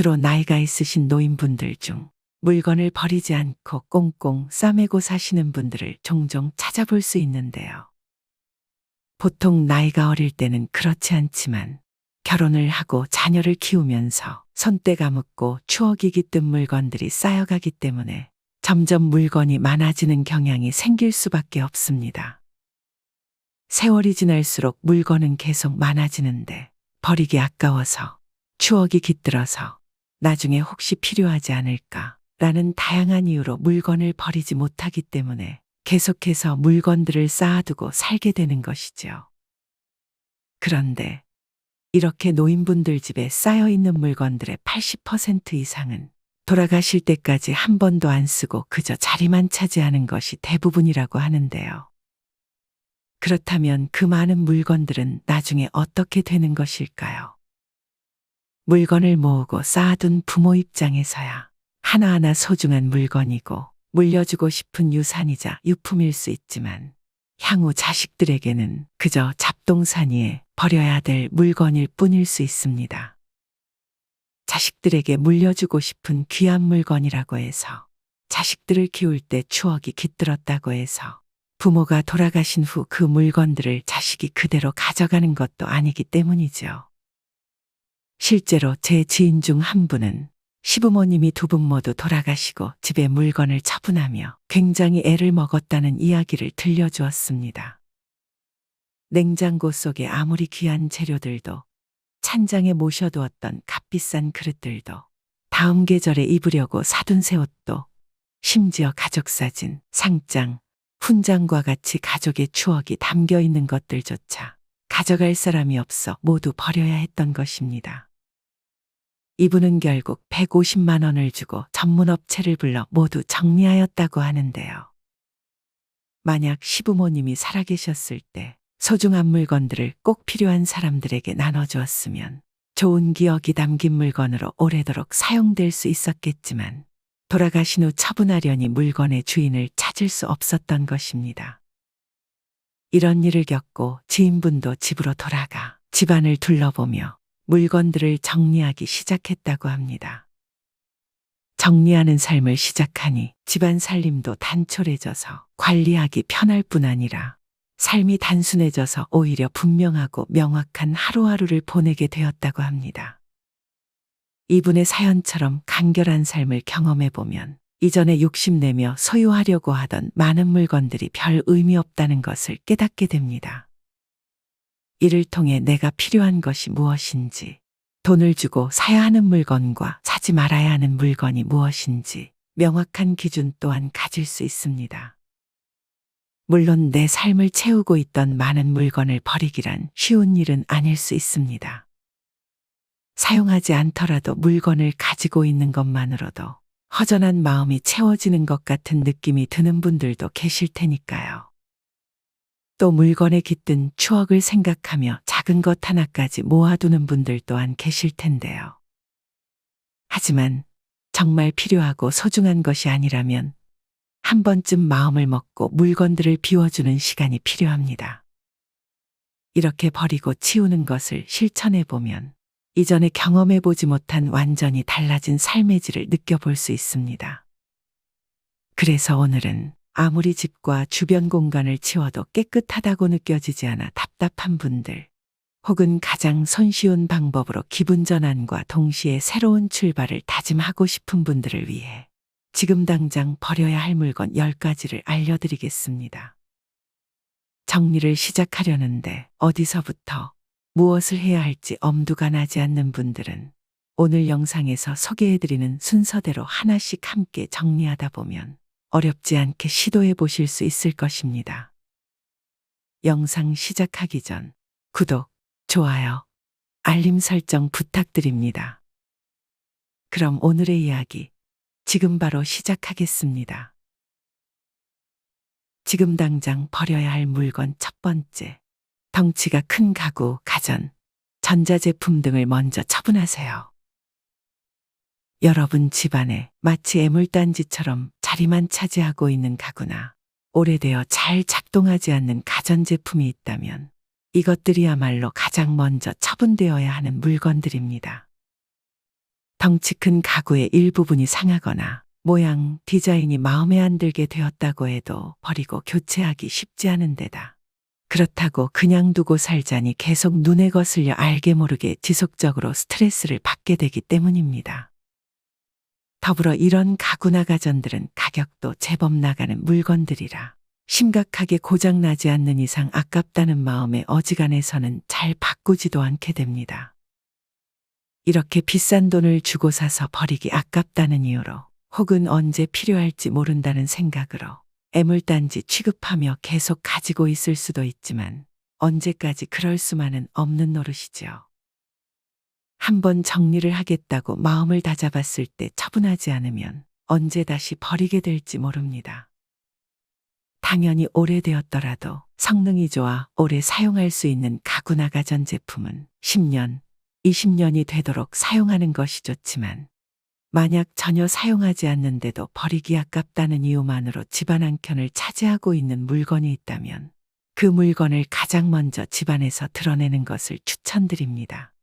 주로 나이가 있으신 노인분들 중 물건을 버리지 않고 꽁꽁 싸매고 사시는 분들을 종종 찾아볼 수 있는데요. 보통 나이가 어릴 때는 그렇지 않지만 결혼을 하고 자녀를 키우면서 손때가 묻고 추억이 깃든 물건들이 쌓여가기 때문에 점점 물건이 많아지는 경향이 생길 수밖에 없습니다. 세월이 지날수록 물건은 계속 많아지는데 버리기 아까워서 추억이 깃들어서 나중에 혹시 필요하지 않을까 라는 다양한 이유로 물건을 버리지 못하기 때문에 계속해서 물건들을 쌓아두고 살게 되는 것이죠. 그런데 이렇게 노인분들 집에 쌓여있는 물건들의 80% 이상은 돌아가실 때까지 한 번도 안 쓰고 그저 자리만 차지하는 것이 대부분이라고 하는데요. 그렇다면 그 많은 물건들은 나중에 어떻게 되는 것일까요? 물건을 모으고 쌓아둔 부모 입장에서야 하나하나 소중한 물건이고 물려주고 싶은 유산이자 유품일 수 있지만 향후 자식들에게는 그저 잡동사니에 버려야 될 물건일 뿐일 수 있습니다. 자식들에게 물려주고 싶은 귀한 물건이라고 해서 자식들을 키울 때 추억이 깃들었다고 해서 부모가 돌아가신 후 그 물건들을 자식이 그대로 가져가는 것도 아니기 때문이죠. 실제로 제 지인 중 한 분은 시부모님이 두 분 모두 돌아가시고 집에 물건을 처분하며 굉장히 애를 먹었다는 이야기를 들려주었습니다. 냉장고 속에 아무리 귀한 재료들도 찬장에 모셔두었던 값비싼 그릇들도 다음 계절에 입으려고 사둔 새 옷도 심지어 가족사진, 상장, 훈장과 같이 가족의 추억이 담겨 있는 것들조차 가져갈 사람이 없어 모두 버려야 했던 것입니다. 이분은 결국 150만 원을 주고 전문업체를 불러 모두 정리하였다고 하는데요. 만약 시부모님이 살아계셨을 때 소중한 물건들을 꼭 필요한 사람들에게 나눠주었으면 좋은 기억이 담긴 물건으로 오래도록 사용될 수 있었겠지만 돌아가신 후 처분하려니 물건의 주인을 찾을 수 없었던 것입니다. 이런 일을 겪고 지인분도 집으로 돌아가 집안을 둘러보며 물건들을 정리하기 시작했다고 합니다. 정리하는 삶을 시작하니 집안 살림도 단촐해져서 관리하기 편할 뿐 아니라 삶이 단순해져서 오히려 분명하고 명확한 하루하루를 보내게 되었다고 합니다. 이분의 사연처럼 간결한 삶을 경험해보면 이전에 욕심내며 소유하려고 하던 많은 물건들이 별 의미 없다는 것을 깨닫게 됩니다. 이를 통해 내가 필요한 것이 무엇인지, 돈을 주고 사야 하는 물건과 사지 말아야 하는 물건이 무엇인지 명확한 기준 또한 가질 수 있습니다. 물론 내 삶을 채우고 있던 많은 물건을 버리기란 쉬운 일은 아닐 수 있습니다. 사용하지 않더라도 물건을 가지고 있는 것만으로도 허전한 마음이 채워지는 것 같은 느낌이 드는 분들도 계실 테니까요. 또 물건에 깃든 추억을 생각하며 작은 것 하나까지 모아두는 분들 또한 계실 텐데요. 하지만 정말 필요하고 소중한 것이 아니라면 한 번쯤 마음을 먹고 물건들을 비워주는 시간이 필요합니다. 이렇게 버리고 치우는 것을 실천해보면 이전에 경험해보지 못한 완전히 달라진 삶의 질을 느껴볼 수 있습니다. 그래서 오늘은 아무리 집과 주변 공간을 치워도 깨끗하다고 느껴지지 않아 답답한 분들, 혹은 가장 손쉬운 방법으로 기분 전환과 동시에 새로운 출발을 다짐하고 싶은 분들을 위해 지금 당장 버려야 할 물건 10가지를 알려드리겠습니다. 정리를 시작하려는데 어디서부터 무엇을 해야 할지 엄두가 나지 않는 분들은 오늘 영상에서 소개해드리는 순서대로 하나씩 함께 정리하다 보면 어렵지 않게 시도해 보실 수 있을 것입니다. 영상 시작하기 전 구독, 좋아요, 알림 설정 부탁드립니다. 그럼 오늘의 이야기 지금 바로 시작하겠습니다. 지금 당장 버려야 할 물건 첫 번째, 덩치가 큰 가구, 가전, 전자제품 등을 먼저 처분하세요. 여러분 집안에 마치 애물단지처럼 자리만 차지하고 있는 가구나 오래되어 잘 작동하지 않는 가전제품이 있다면 이것들이야말로 가장 먼저 처분되어야 하는 물건들입니다. 덩치 큰 가구의 일부분이 상하거나 모양, 디자인이 마음에 안 들게 되었다고 해도 버리고 교체하기 쉽지 않은 데다 그렇다고 그냥 두고 살자니 계속 눈에 거슬려 알게 모르게 지속적으로 스트레스를 받게 되기 때문입니다. 더불어 이런 가구나 가전들은 가격도 제법 나가는 물건들이라 심각하게 고장나지 않는 이상 아깝다는 마음에 어지간해서는 잘 바꾸지도 않게 됩니다. 이렇게 비싼 돈을 주고 사서 버리기 아깝다는 이유로 혹은 언제 필요할지 모른다는 생각으로 애물단지 취급하며 계속 가지고 있을 수도 있지만 언제까지 그럴 수만은 없는 노릇이지요. 한번 정리를 하겠다고 마음을 다잡았을 때 처분하지 않으면 언제 다시 버리게 될지 모릅니다. 당연히 오래되었더라도 성능이 좋아 오래 사용할 수 있는 가구나 가전제품은 10년, 20년이 되도록 사용하는 것이 좋지만 만약 전혀 사용하지 않는데도 버리기 아깝다는 이유만으로 집안 한 켠을 차지하고 있는 물건이 있다면 그 물건을 가장 먼저 집안에서 드러내는 것을 추천드립니다.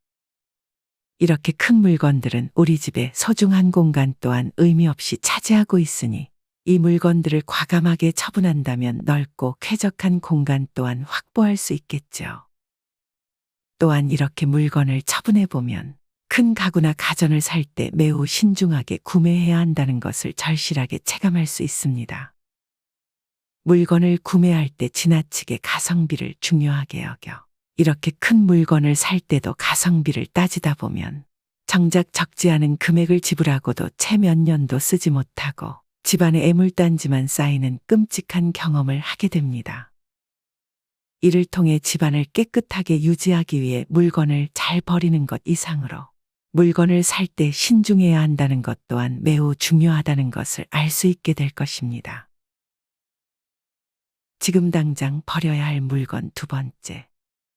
이렇게 큰 물건들은 우리 집의 소중한 공간 또한 의미 없이 차지하고 있으니 이 물건들을 과감하게 처분한다면 넓고 쾌적한 공간 또한 확보할 수 있겠죠. 또한 이렇게 물건을 처분해보면 큰 가구나 가전을 살 때 매우 신중하게 구매해야 한다는 것을 절실하게 체감할 수 있습니다. 물건을 구매할 때 지나치게 가성비를 중요하게 여겨 이렇게 큰 물건을 살 때도 가성비를 따지다 보면 정작 적지 않은 금액을 지불하고도 채 몇 년도 쓰지 못하고 집안에 애물단지만 쌓이는 끔찍한 경험을 하게 됩니다. 이를 통해 집안을 깨끗하게 유지하기 위해 물건을 잘 버리는 것 이상으로 물건을 살 때 신중해야 한다는 것 또한 매우 중요하다는 것을 알 수 있게 될 것입니다. 지금 당장 버려야 할 물건 두 번째,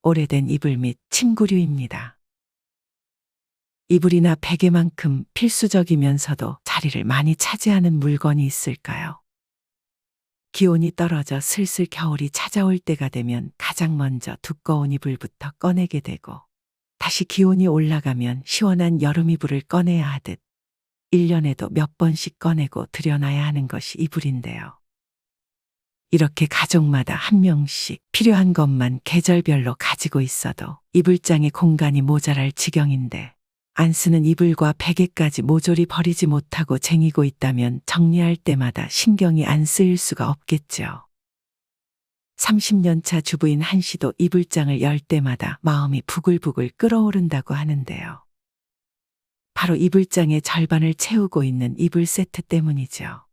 오래된 이불 및 침구류입니다. 이불이나 베개만큼 필수적이면서도 자리를 많이 차지하는 물건이 있을까요? 기온이 떨어져 슬슬 겨울이 찾아올 때가 되면 가장 먼저 두꺼운 이불부터 꺼내게 되고 다시 기온이 올라가면 시원한 여름 이불을 꺼내야 하듯 1년에도 몇 번씩 꺼내고 들여놔야 하는 것이 이불인데요. 이렇게 가족마다 한 명씩 필요한 것만 계절별로 가지고 있어도 이불장에 공간이 모자랄 지경인데 안 쓰는 이불과 베개까지 모조리 버리지 못하고 쟁이고 있다면 정리할 때마다 신경이 안 쓰일 수가 없겠죠. 30년 차 주부인 한 씨도 이불장을 열 때마다 마음이 부글부글 끓어오른다고 하는데요. 바로 이불장의 절반을 채우고 있는 이불 세트 때문이죠.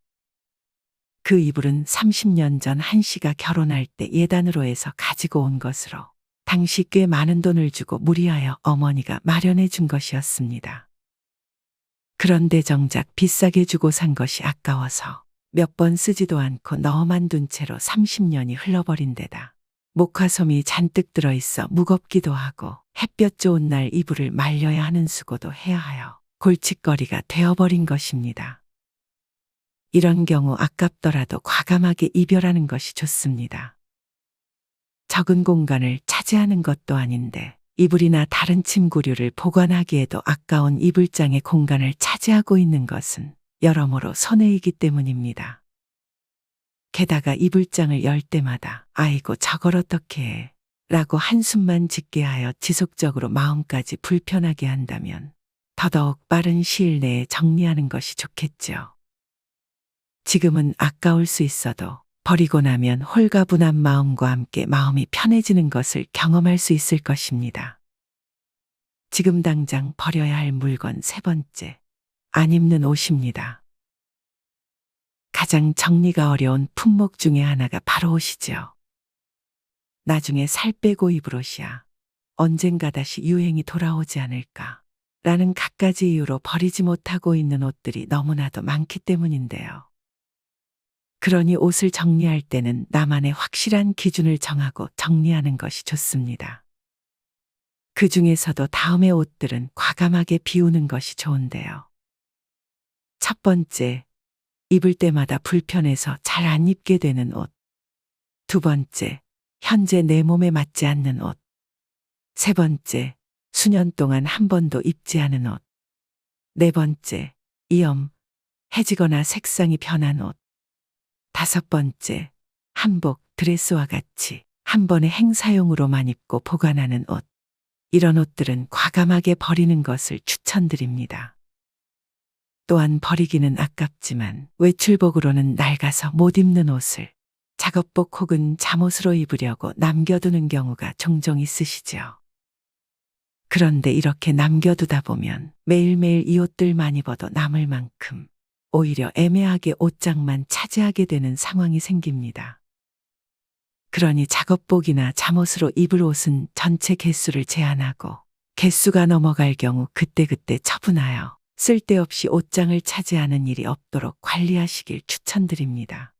그 이불은 30년 전 한 씨가 결혼할 때 예단으로 해서 가지고 온 것으로 당시 꽤 많은 돈을 주고 무리하여 어머니가 마련해 준 것이었습니다. 그런데 정작 비싸게 주고 산 것이 아까워서 몇 번 쓰지도 않고 넣어만 둔 채로 30년이 흘러버린 데다 목화솜이 잔뜩 들어있어 무겁기도 하고 햇볕 좋은 날 이불을 말려야 하는 수고도 해야 하여 골칫거리가 되어버린 것입니다. 이런 경우 아깝더라도 과감하게 이별하는 것이 좋습니다. 적은 공간을 차지하는 것도 아닌데 이불이나 다른 침구류를 보관하기에도 아까운 이불장의 공간을 차지하고 있는 것은 여러모로 손해이기 때문입니다. 게다가 이불장을 열 때마다 아이고 저걸 어떻게 해 라고 한숨만 짓게 하여 지속적으로 마음까지 불편하게 한다면 더더욱 빠른 시일 내에 정리하는 것이 좋겠죠. 지금은 아까울 수 있어도 버리고 나면 홀가분한 마음과 함께 마음이 편해지는 것을 경험할 수 있을 것입니다. 지금 당장 버려야 할 물건 세 번째, 안 입는 옷입니다. 가장 정리가 어려운 품목 중에 하나가 바로 옷이죠. 나중에 살 빼고 입을 옷이야 언젠가 다시 유행이 돌아오지 않을까 라는 갖가지 이유로 버리지 못하고 있는 옷들이 너무나도 많기 때문인데요. 그러니 옷을 정리할 때는 나만의 확실한 기준을 정하고 정리하는 것이 좋습니다. 그 중에서도 다음의 옷들은 과감하게 비우는 것이 좋은데요. 첫 번째, 입을 때마다 불편해서 잘 안 입게 되는 옷. 두 번째, 현재 내 몸에 맞지 않는 옷. 세 번째, 수년 동안 한 번도 입지 않은 옷. 4번째, 이염, 해지거나 색상이 변한 옷. 5번째, 한복, 드레스와 같이 한 번에 행사용으로만 입고 보관하는 옷. 이런 옷들은 과감하게 버리는 것을 추천드립니다. 또한 버리기는 아깝지만 외출복으로는 낡아서 못 입는 옷을 작업복 혹은 잠옷으로 입으려고 남겨두는 경우가 종종 있으시죠. 그런데 이렇게 남겨두다 보면 매일매일 이 옷들만 입어도 남을 만큼 오히려 애매하게 옷장만 차지하게 되는 상황이 생깁니다. 그러니 작업복이나 잠옷으로 입을 옷은 전체 개수를 제한하고 개수가 넘어갈 경우 그때그때 처분하여 쓸데없이 옷장을 차지하는 일이 없도록 관리하시길 추천드립니다.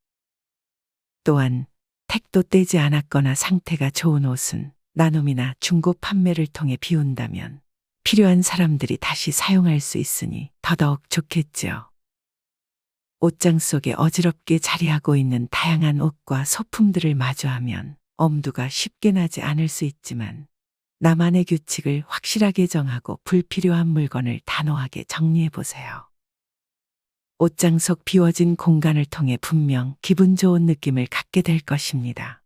또한 택도 떼지 않았거나 상태가 좋은 옷은 나눔이나 중고 판매를 통해 비운다면 필요한 사람들이 다시 사용할 수 있으니 더더욱 좋겠죠. 옷장 속에 어지럽게 자리하고 있는 다양한 옷과 소품들을 마주하면 엄두가 쉽게 나지 않을 수 있지만 나만의 규칙을 확실하게 정하고 불필요한 물건을 단호하게 정리해 보세요. 옷장 속 비워진 공간을 통해 분명 기분 좋은 느낌을 갖게 될 것입니다.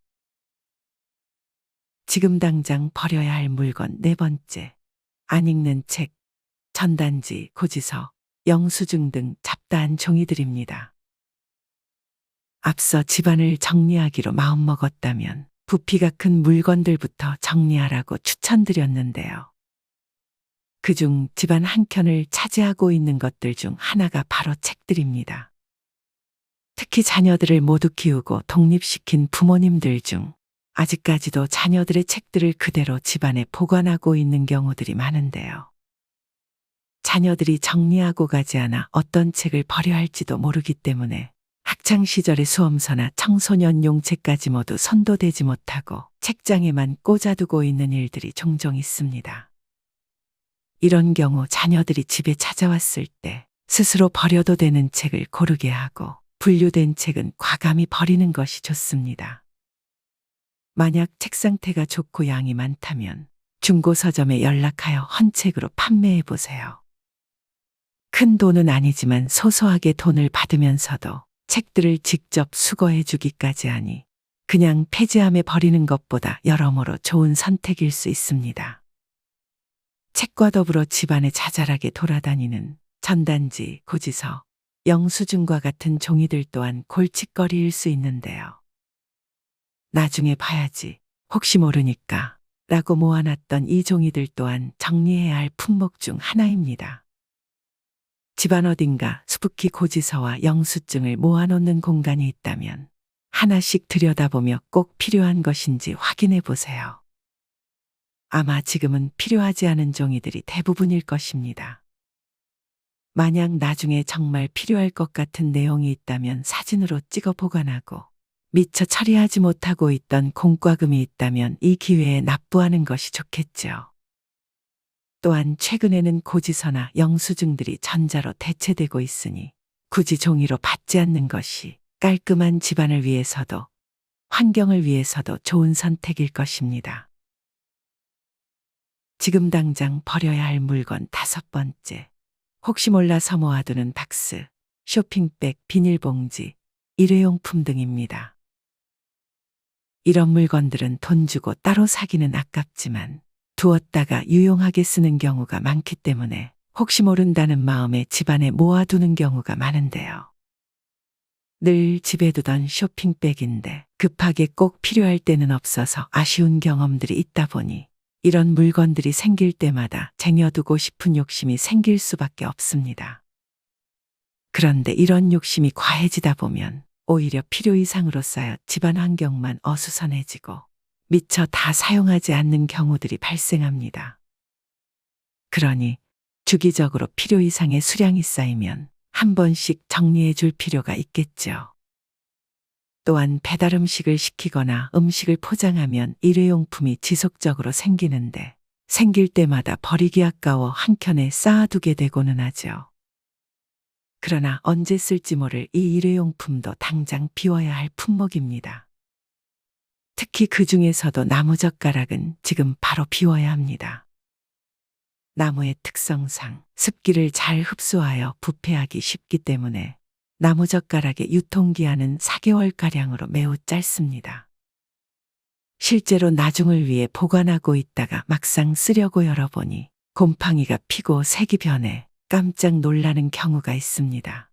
지금 당장 버려야 할 물건 4번째. 안 읽는 책, 전단지, 고지서, 영수증 등 잡다한 종이들입니다. 앞서 집안을 정리하기로 마음먹었다면 부피가 큰 물건들부터 정리하라고 추천드렸는데요. 그중 집안 한켠을 차지하고 있는 것들 중 하나가 바로 책들입니다. 특히 자녀들을 모두 키우고 독립시킨 부모님들 중 아직까지도 자녀들의 책들을 그대로 집안에 보관하고 있는 경우들이 많은데요. 자녀들이 정리하고 가지 않아 어떤 책을 버려야 할지도 모르기 때문에 학창시절의 수험서나 청소년용 책까지 모두 손도대지 못하고 책장에만 꽂아두고 있는 일들이 종종 있습니다. 이런 경우 자녀들이 집에 찾아왔을 때 스스로 버려도 되는 책을 고르게 하고 분류된 책은 과감히 버리는 것이 좋습니다. 만약 책 상태가 좋고 양이 많다면 중고 서점에 연락하여 헌책으로 판매해 보세요. 큰 돈은 아니지만 소소하게 돈을 받으면서도 책들을 직접 수거해 주기까지 하니 그냥 폐지함에 버리는 것보다 여러모로 좋은 선택일 수 있습니다. 책과 더불어 집안에 자잘하게 돌아다니는 전단지, 고지서, 영수증과 같은 종이들 또한 골칫거리일 수 있는데요. 나중에 봐야지, 혹시 모르니까 라고 모아놨던 이 종이들 또한 정리해야 할 품목 중 하나입니다. 집안 어딘가 수북히 고지서와 영수증을 모아놓는 공간이 있다면 하나씩 들여다보며 꼭 필요한 것인지 확인해 보세요. 아마 지금은 필요하지 않은 종이들이 대부분일 것입니다. 만약 나중에 정말 필요할 것 같은 내용이 있다면 사진으로 찍어 보관하고 미처 처리하지 못하고 있던 공과금이 있다면 이 기회에 납부하는 것이 좋겠죠. 또한 최근에는 고지서나 영수증들이 전자로 대체되고 있으니 굳이 종이로 받지 않는 것이 깔끔한 집안을 위해서도 환경을 위해서도 좋은 선택일 것입니다. 지금 당장 버려야 할 물건 5번째. 혹시 몰라서 모아두는 박스, 쇼핑백, 비닐봉지, 일회용품 등입니다. 이런 물건들은 돈 주고 따로 사기는 아깝지만 두었다가 유용하게 쓰는 경우가 많기 때문에 혹시 모른다는 마음에 집안에 모아두는 경우가 많은데요. 늘 집에 두던 쇼핑백인데 급하게 꼭 필요할 때는 없어서 아쉬운 경험들이 있다 보니 이런 물건들이 생길 때마다 쟁여두고 싶은 욕심이 생길 수밖에 없습니다. 그런데 이런 욕심이 과해지다 보면 오히려 필요 이상으로 쌓여 집안 환경만 어수선해지고 미처 다 사용하지 않는 경우들이 발생합니다. 그러니 주기적으로 필요 이상의 수량이 쌓이면 한 번씩 정리해 줄 필요가 있겠죠. 또한 배달 음식을 시키거나 음식을 포장하면 일회용품이 지속적으로 생기는데 생길 때마다 버리기 아까워 한켠에 쌓아두게 되고는 하죠. 그러나 언제 쓸지 모를 이 일회용품도 당장 비워야 할 품목입니다. 특히 그 중에서도 나무젓가락은 지금 바로 비워야 합니다. 나무의 특성상 습기를 잘 흡수하여 부패하기 쉽기 때문에 나무젓가락의 유통기한은 4개월가량으로 매우 짧습니다. 실제로 나중을 위해 보관하고 있다가 막상 쓰려고 열어보니 곰팡이가 피고 색이 변해 깜짝 놀라는 경우가 있습니다.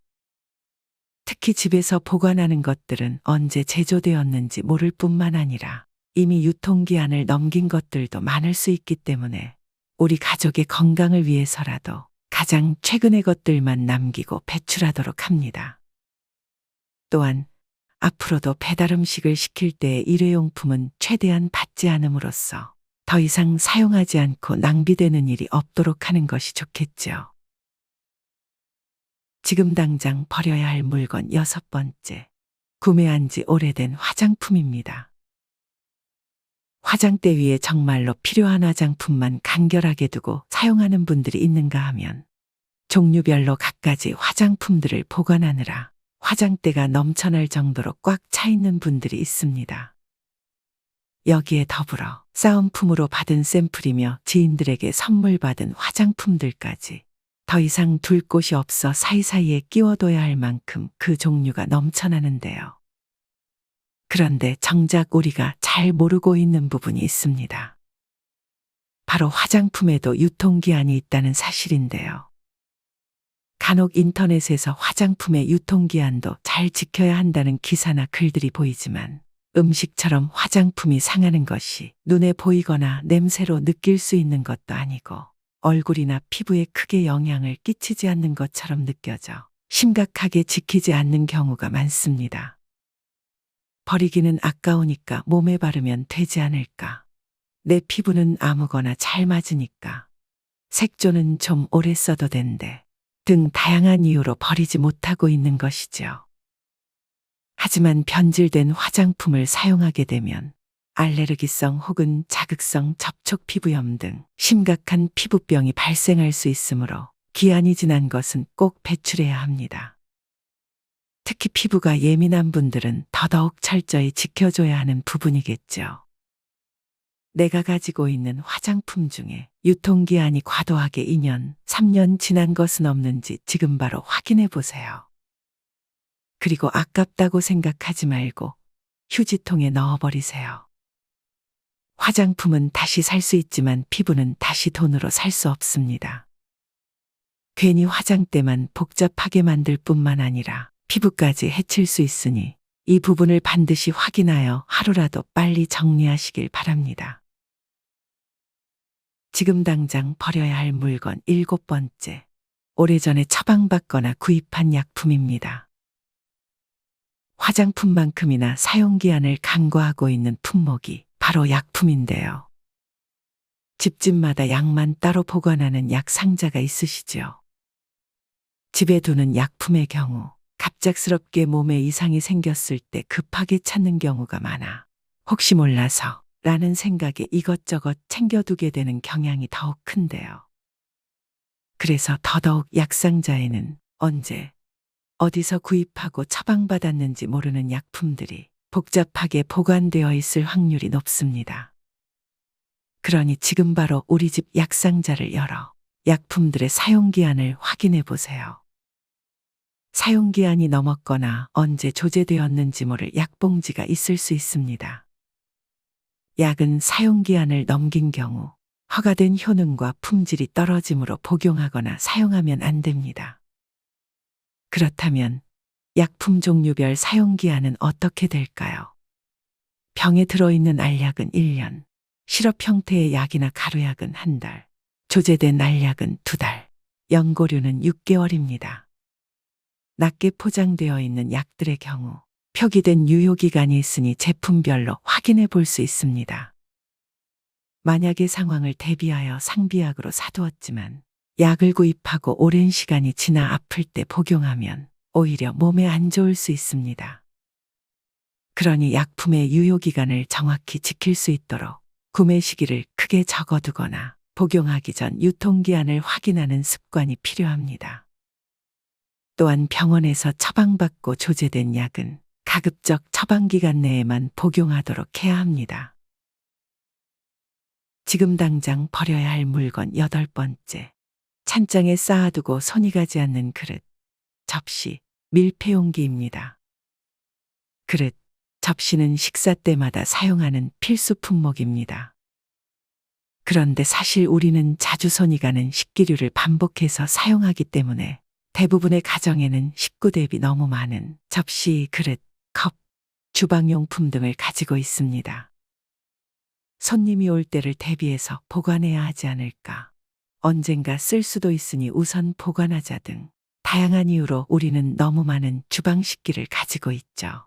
특히 집에서 보관하는 것들은 언제 제조되었는지 모를 뿐만 아니라 이미 유통기한을 넘긴 것들도 많을 수 있기 때문에 우리 가족의 건강을 위해서라도 가장 최근의 것들만 남기고 배출하도록 합니다. 또한 앞으로도 배달 음식을 시킬 때의 일회용품은 최대한 받지 않음으로써 더 이상 사용하지 않고 낭비되는 일이 없도록 하는 것이 좋겠죠. 지금 당장 버려야 할 물건 6번째. 구매한 지 오래된 화장품입니다. 화장대 위에 정말로 필요한 화장품만 간결하게 두고 사용하는 분들이 있는가 하면 종류별로 갖가지 화장품들을 보관하느라 화장대가 넘쳐날 정도로 꽉 차 있는 분들이 있습니다. 여기에 더불어 싸움품으로 받은 샘플이며 지인들에게 선물 받은 화장품들까지 더 이상 둘 곳이 없어 사이사이에 끼워둬야 할 만큼 그 종류가 넘쳐나는데요. 그런데 정작 우리가 잘 모르고 있는 부분이 있습니다. 바로 화장품에도 유통기한이 있다는 사실인데요. 간혹 인터넷에서 화장품의 유통기한도 잘 지켜야 한다는 기사나 글들이 보이지만 음식처럼 화장품이 상하는 것이 눈에 보이거나 냄새로 느낄 수 있는 것도 아니고 얼굴이나 피부에 크게 영향을 끼치지 않는 것처럼 느껴져 심각하게 지키지 않는 경우가 많습니다. 버리기는 아까우니까 몸에 바르면 되지 않을까? 내 피부는 아무거나 잘 맞으니까. 색조는 좀 오래 써도 된대. 등 다양한 이유로 버리지 못하고 있는 것이죠. 하지만 변질된 화장품을 사용하게 되면 알레르기성 혹은 자극성 접촉 피부염 등 심각한 피부병이 발생할 수 있으므로 기한이 지난 것은 꼭 배출해야 합니다. 특히 피부가 예민한 분들은 더더욱 철저히 지켜줘야 하는 부분이겠죠. 내가 가지고 있는 화장품 중에 유통기한이 과도하게 2년, 3년 지난 것은 없는지 지금 바로 확인해 보세요. 그리고 아깝다고 생각하지 말고 휴지통에 넣어버리세요. 화장품은 다시 살 수 있지만 피부는 다시 돈으로 살 수 없습니다. 괜히 화장대만 복잡하게 만들 뿐만 아니라 피부까지 해칠 수 있으니 이 부분을 반드시 확인하여 하루라도 빨리 정리하시길 바랍니다. 지금 당장 버려야 할 물건 7번째. 오래전에 처방받거나 구입한 약품입니다. 화장품만큼이나 사용기한을 간과하고 있는 품목이 바로 약품인데요. 집집마다 약만 따로 보관하는 약 상자가 있으시죠? 집에 두는 약품의 경우 갑작스럽게 몸에 이상이 생겼을 때 급하게 찾는 경우가 많아 혹시 몰라서 라는 생각에 이것저것 챙겨두게 되는 경향이 더욱 큰데요. 그래서 더더욱 약상자에는 언제, 어디서 구입하고 처방받았는지 모르는 약품들이 복잡하게 보관되어 있을 확률이 높습니다. 그러니 지금 바로 우리 집 약상자를 열어 약품들의 사용기한을 확인해 보세요. 사용기한이 넘었거나 언제 조제되었는지 모를 약봉지가 있을 수 있습니다. 약은 사용기한을 넘긴 경우 허가된 효능과 품질이 떨어지므로 복용하거나 사용하면 안 됩니다. 그렇다면 약품 종류별 사용기한은 어떻게 될까요? 병에 들어있는 알약은 1년, 시럽 형태의 약이나 가루약은 1달, 조제된 알약은 2달, 연고류는 6개월입니다. 낮게 포장되어 있는 약들의 경우 표기된 유효기간이 있으니 제품별로 확인해 볼 수 있습니다. 만약의 상황을 대비하여 상비약으로 사두었지만 약을 구입하고 오랜 시간이 지나 아플 때 복용하면 오히려 몸에 안 좋을 수 있습니다. 그러니 약품의 유효기간을 정확히 지킬 수 있도록 구매 시기를 크게 적어두거나 복용하기 전 유통기한을 확인하는 습관이 필요합니다. 또한 병원에서 처방받고 조제된 약은 가급적 처방기간 내에만 복용하도록 해야 합니다. 지금 당장 버려야 할 물건 여덟 번째. 찬장에 쌓아두고 손이 가지 않는 그릇, 접시, 밀폐용기입니다. 그릇, 접시는 식사 때마다 사용하는 필수 품목입니다. 그런데 사실 우리는 자주 손이 가는 식기류를 반복해서 사용하기 때문에 대부분의 가정에는 식구 대비 너무 많은 접시, 그릇, 컵, 주방용품 등을 가지고 있습니다. 손님이 올 때를 대비해서 보관해야 하지 않을까. 언젠가 쓸 수도 있으니 우선 보관하자 등 다양한 이유로 우리는 너무 많은 주방 식기를 가지고 있죠.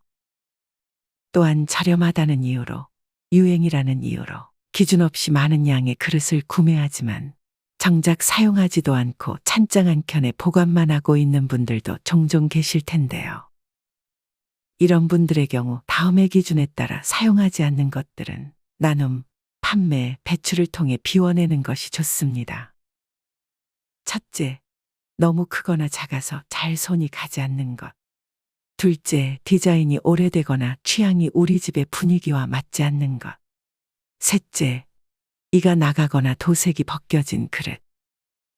또한 저렴하다는 이유로, 유행이라는 이유로 기준 없이 많은 양의 그릇을 구매하지만 정작 사용하지도 않고 찬장 한 켠에 보관만 하고 있는 분들도 종종 계실 텐데요. 이런 분들의 경우 다음의 기준에 따라 사용하지 않는 것들은 나눔, 판매, 배출을 통해 비워내는 것이 좋습니다. 첫째, 너무 크거나 작아서 잘 손이 가지 않는 것. 둘째, 디자인이 오래되거나 취향이 우리 집의 분위기와 맞지 않는 것. 셋째, 이가 나가거나 도색이 벗겨진 그릇.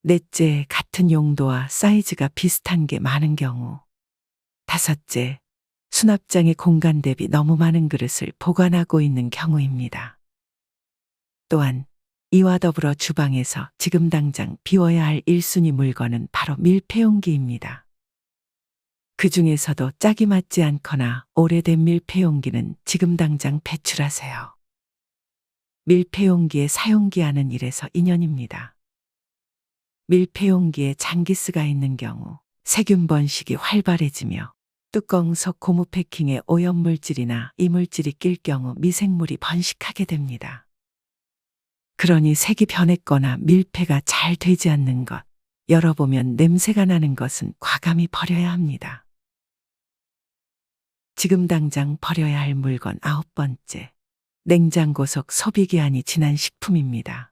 넷째, 같은 용도와 사이즈가 비슷한 게 많은 경우. 다섯째, 수납장의 공간 대비 너무 많은 그릇을 보관하고 있는 경우입니다. 또한 이와 더불어 주방에서 지금 당장 비워야 할 1순위 물건은 바로 밀폐용기입니다. 그 중에서도 짝이 맞지 않거나 오래된 밀폐용기는 지금 당장 배출하세요. 밀폐용기의 사용기한은 1에서 2년입니다. 밀폐용기에 장기스가 있는 경우 세균 번식이 활발해지며 뚜껑 속 고무 패킹에 오염물질이나 이물질이 낄 경우 미생물이 번식하게 됩니다. 그러니 색이 변했거나 밀폐가 잘 되지 않는 것, 열어보면 냄새가 나는 것은 과감히 버려야 합니다. 지금 당장 버려야 할 물건 9번째. 냉장고 속 소비기한이 지난 식품입니다.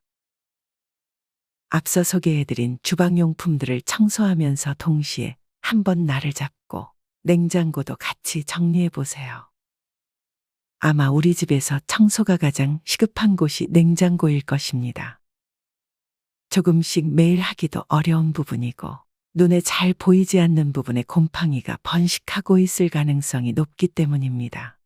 앞서 소개해드린 주방용품들을 청소하면서 동시에 한번 날을 잡고 냉장고도 같이 정리해보세요. 아마 우리 집에서 청소가 가장 시급한 곳이 냉장고일 것입니다. 조금씩 매일 하기도 어려운 부분이고 눈에 잘 보이지 않는 부분에 곰팡이가 번식하고 있을 가능성이 높기 때문입니다.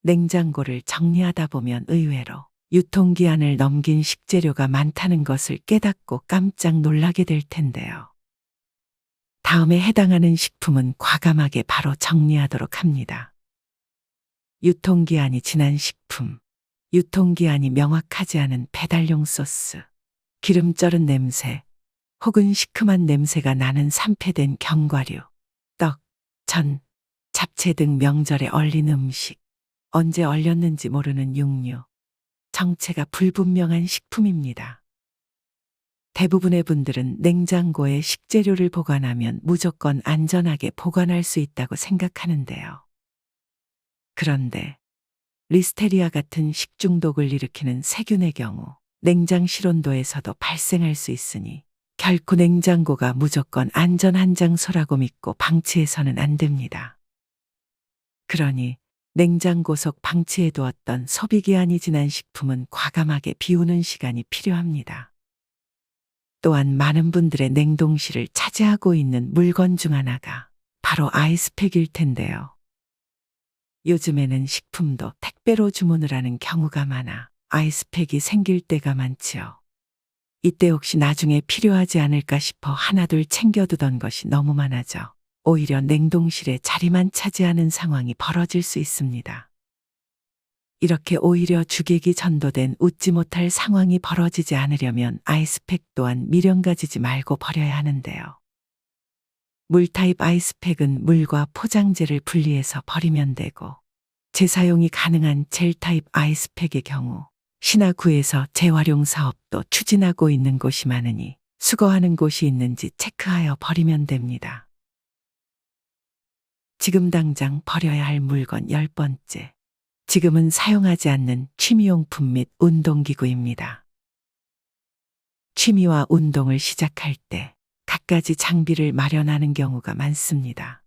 냉장고를 정리하다 보면 의외로 유통기한을 넘긴 식재료가 많다는 것을 깨닫고 깜짝 놀라게 될 텐데요. 다음에 해당하는 식품은 과감하게 바로 정리하도록 합니다. 유통기한이 지난 식품, 유통기한이 명확하지 않은 배달용 소스, 기름 쩔은 냄새, 혹은 시큼한 냄새가 나는 산패된 견과류, 떡, 전, 잡채 등 명절에 얼린 음식, 언제 얼렸는지 모르는 육류, 정체가 불분명한 식품입니다. 대부분의 분들은 냉장고에 식재료를 보관하면 무조건 안전하게 보관할 수 있다고 생각하는데요. 그런데 리스테리아 같은 식중독을 일으키는 세균의 경우 냉장실 온도에서도 발생할 수 있으니 결코 냉장고가 무조건 안전한 장소라고 믿고 방치해서는 안 됩니다. 그러니 냉장고 속 방치해 두었던 소비기한이 지난 식품은 과감하게 비우는 시간이 필요합니다. 또한 많은 분들의 냉동실을 차지하고 있는 물건 중 하나가 바로 아이스팩일 텐데요. 요즘에는 식품도 택배로 주문을 하는 경우가 많아 아이스팩이 생길 때가 많지요. 이때 혹시 나중에 필요하지 않을까 싶어 하나둘 챙겨두던 것이 너무 많아져 오히려 냉동실에 자리만 차지하는 상황이 벌어질 수 있습니다. 이렇게 오히려 주객이 전도된 웃지 못할 상황이 벌어지지 않으려면 아이스팩 또한 미련 가지지 말고 버려야 하는데요. 물 타입 아이스팩은 물과 포장재를 분리해서 버리면 되고 재사용이 가능한 젤 타입 아이스팩의 경우 신화구에서 재활용 사업도 추진하고 있는 곳이 많으니 수거하는 곳이 있는지 체크하여 버리면 됩니다. 지금 당장 버려야 할 물건 10번째. 지금은 사용하지 않는 취미용품 및 운동기구입니다. 취미와 운동을 시작할 때 갖가지 장비를 마련하는 경우가 많습니다.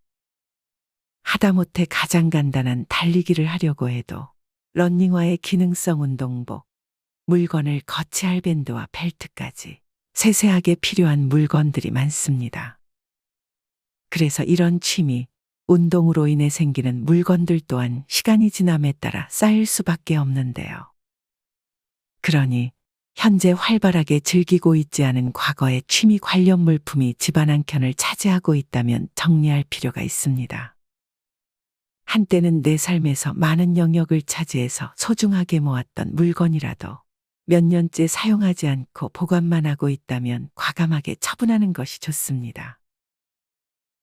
하다못해 가장 간단한 달리기를 하려고 해도 러닝화의 기능성 운동복, 물건을 거치할 밴드와 벨트까지 세세하게 필요한 물건들이 많습니다. 그래서 이런 취미, 운동으로 인해 생기는 물건들 또한 시간이 지남에 따라 쌓일 수밖에 없는데요. 그러니 현재 활발하게 즐기고 있지 않은 과거의 취미 관련 물품이 집안 한 켠을 차지하고 있다면 정리할 필요가 있습니다. 한때는 내 삶에서 많은 영역을 차지해서 소중하게 모았던 물건이라도 몇 년째 사용하지 않고 보관만 하고 있다면 과감하게 처분하는 것이 좋습니다.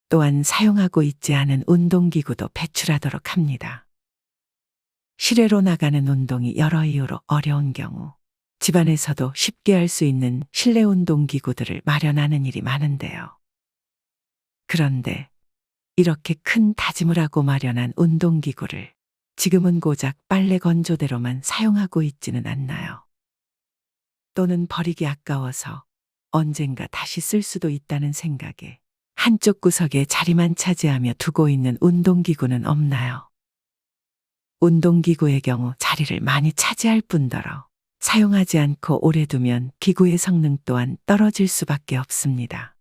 또한 사용하고 있지 않은 운동기구도 배출하도록 합니다. 실외로 나가는 운동이 여러 이유로 어려운 경우 집안에서도 쉽게 할 수 있는 실내 운동기구들을 마련하는 일이 많은데요. 그런데 이렇게 큰 다짐을 하고 마련한 운동기구를 지금은 고작 빨래 건조대로만 사용하고 있지는 않나요? 또는 버리기 아까워서 언젠가 다시 쓸 수도 있다는 생각에 한쪽 구석에 자리만 차지하며 두고 있는 운동기구는 없나요? 운동기구의 경우 자리를 많이 차지할 뿐더러 사용하지 않고 오래 두면 기구의 성능 또한 떨어질 수밖에 없습니다.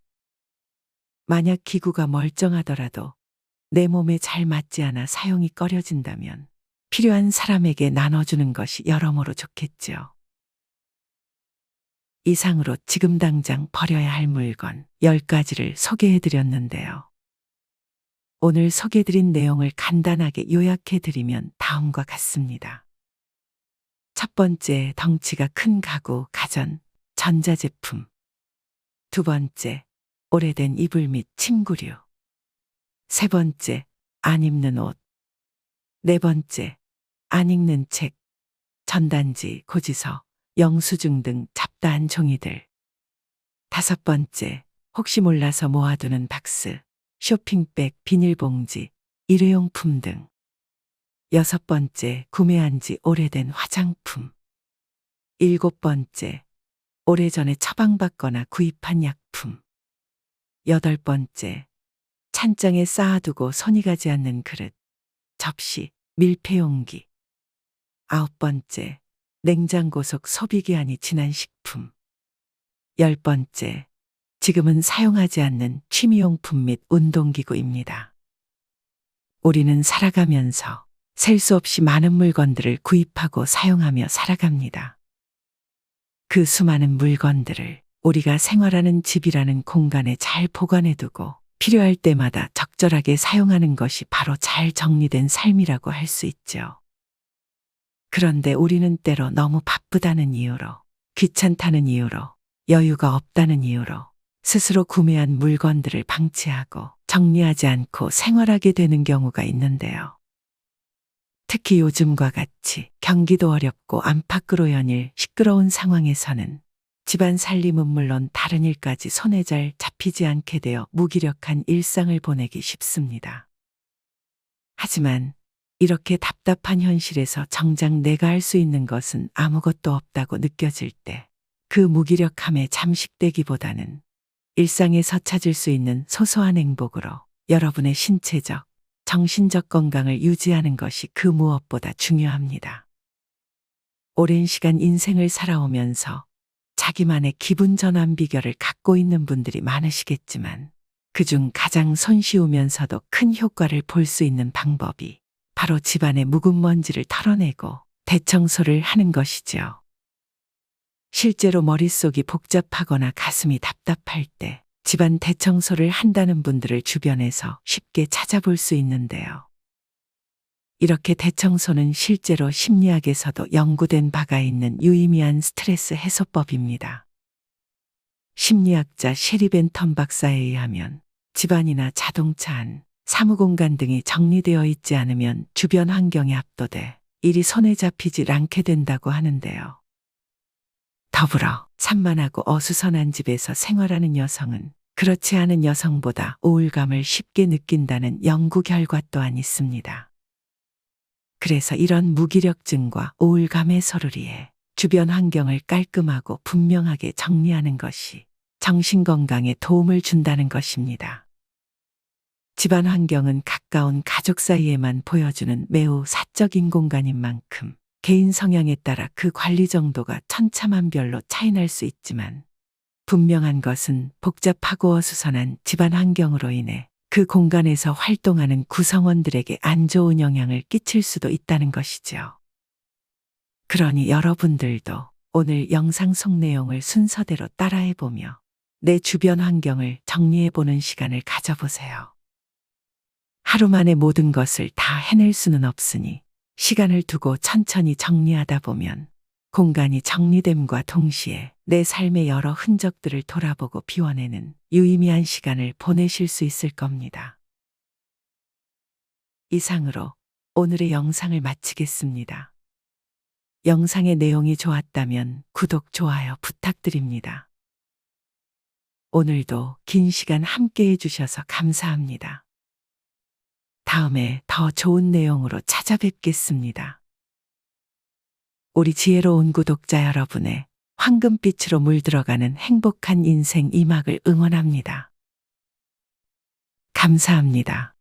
만약 기구가 멀쩡하더라도 내 몸에 잘 맞지 않아 사용이 꺼려진다면 필요한 사람에게 나눠주는 것이 여러모로 좋겠지요. 이상으로 지금 당장 버려야 할 물건 10가지를 소개해드렸는데요. 오늘 소개해드린 내용을 간단하게 요약해드리면 다음과 같습니다. 첫 번째, 덩치가 큰 가구, 가전, 전자제품. 두 번째, 오래된 이불 및 침구류. 세 번째, 안 입는 옷. 네 번째, 안 읽는 책, 전단지, 고지서, 영수증 등 잡다한 종이들. 다섯 번째, 혹시 몰라서 모아두는 박스, 쇼핑백, 비닐봉지, 일회용품 등. 여섯 번째, 구매한 지 오래된 화장품. 일곱 번째, 오래전에 처방받거나 구입한 약품. 여덟 번째, 찬장에 쌓아두고 손이 가지 않는 그릇, 접시, 밀폐용기. 아홉 번째, 냉장고 속 소비기한이 지난 식품. 열 번째, 지금은 사용하지 않는 취미용품 및 운동기구입니다. 우리는 살아가면서 셀 수 없이 많은 물건들을 구입하고 사용하며 살아갑니다. 그 수많은 물건들을 우리가 생활하는 집이라는 공간에 잘 보관해두고 필요할 때마다 적절하게 사용하는 것이 바로 잘 정리된 삶이라고 할 수 있죠. 그런데 우리는 때로 너무 바쁘다는 이유로, 귀찮다는 이유로, 여유가 없다는 이유로 스스로 구매한 물건들을 방치하고 정리하지 않고 생활하게 되는 경우가 있는데요. 특히 요즘과 같이 경기도 어렵고 안팎으로 연일 시끄러운 상황에서는 집안 살림은 물론 다른 일까지 손에 잘 잡히지 않게 되어 무기력한 일상을 보내기 쉽습니다. 하지만 이렇게 답답한 현실에서 정작 내가 할 수 있는 것은 아무것도 없다고 느껴질 때 그 무기력함에 잠식되기보다는 일상에서 찾을 수 있는 소소한 행복으로 여러분의 신체적, 정신적 건강을 유지하는 것이 그 무엇보다 중요합니다. 오랜 시간 인생을 살아오면서 자기만의 기분 전환 비결을 갖고 있는 분들이 많으시겠지만 그중 가장 손쉬우면서도 큰 효과를 볼 수 있는 방법이 바로 집안의 묵은 먼지를 털어내고 대청소를 하는 것이죠. 실제로 머릿속이 복잡하거나 가슴이 답답할 때 집안 대청소를 한다는 분들을 주변에서 쉽게 찾아볼 수 있는데요. 이렇게 대청소는 실제로 심리학에서도 연구된 바가 있는 유의미한 스트레스 해소법입니다. 심리학자 셰리 벤텀 박사에 의하면 집안이나 자동차 안, 사무공간 등이 정리되어 있지 않으면 주변 환경에 압도돼 일이 손에 잡히질 않게 된다고 하는데요. 더불어 산만하고 어수선한 집에서 생활하는 여성은 그렇지 않은 여성보다 우울감을 쉽게 느낀다는 연구 결과 또한 있습니다. 그래서 이런 무기력증과 우울감 해소를 위해 주변 환경을 깔끔하고 분명하게 정리하는 것이 정신건강에 도움을 준다는 것입니다. 집안 환경은 가까운 가족 사이에만 보여주는 매우 사적인 공간인 만큼 개인 성향에 따라 그 관리 정도가 천차만별로 차이날 수 있지만 분명한 것은 복잡하고 어수선한 집안 환경으로 인해 그 공간에서 활동하는 구성원들에게 안 좋은 영향을 끼칠 수도 있다는 것이죠. 그러니 여러분들도 오늘 영상 속 내용을 순서대로 따라해보며 내 주변 환경을 정리해보는 시간을 가져보세요. 하루 만에 모든 것을 다 해낼 수는 없으니 시간을 두고 천천히 정리하다 보면 공간이 정리됨과 동시에 내 삶의 여러 흔적들을 돌아보고 비워내는 유의미한 시간을 보내실 수 있을 겁니다. 이상으로 오늘의 영상을 마치겠습니다. 영상의 내용이 좋았다면 구독, 좋아요 부탁드립니다. 오늘도 긴 시간 함께 해주셔서 감사합니다. 다음에 더 좋은 내용으로 찾아뵙겠습니다. 우리 지혜로운 구독자 여러분의 황금빛으로 물들어가는 행복한 인생 이막을 응원합니다. 감사합니다.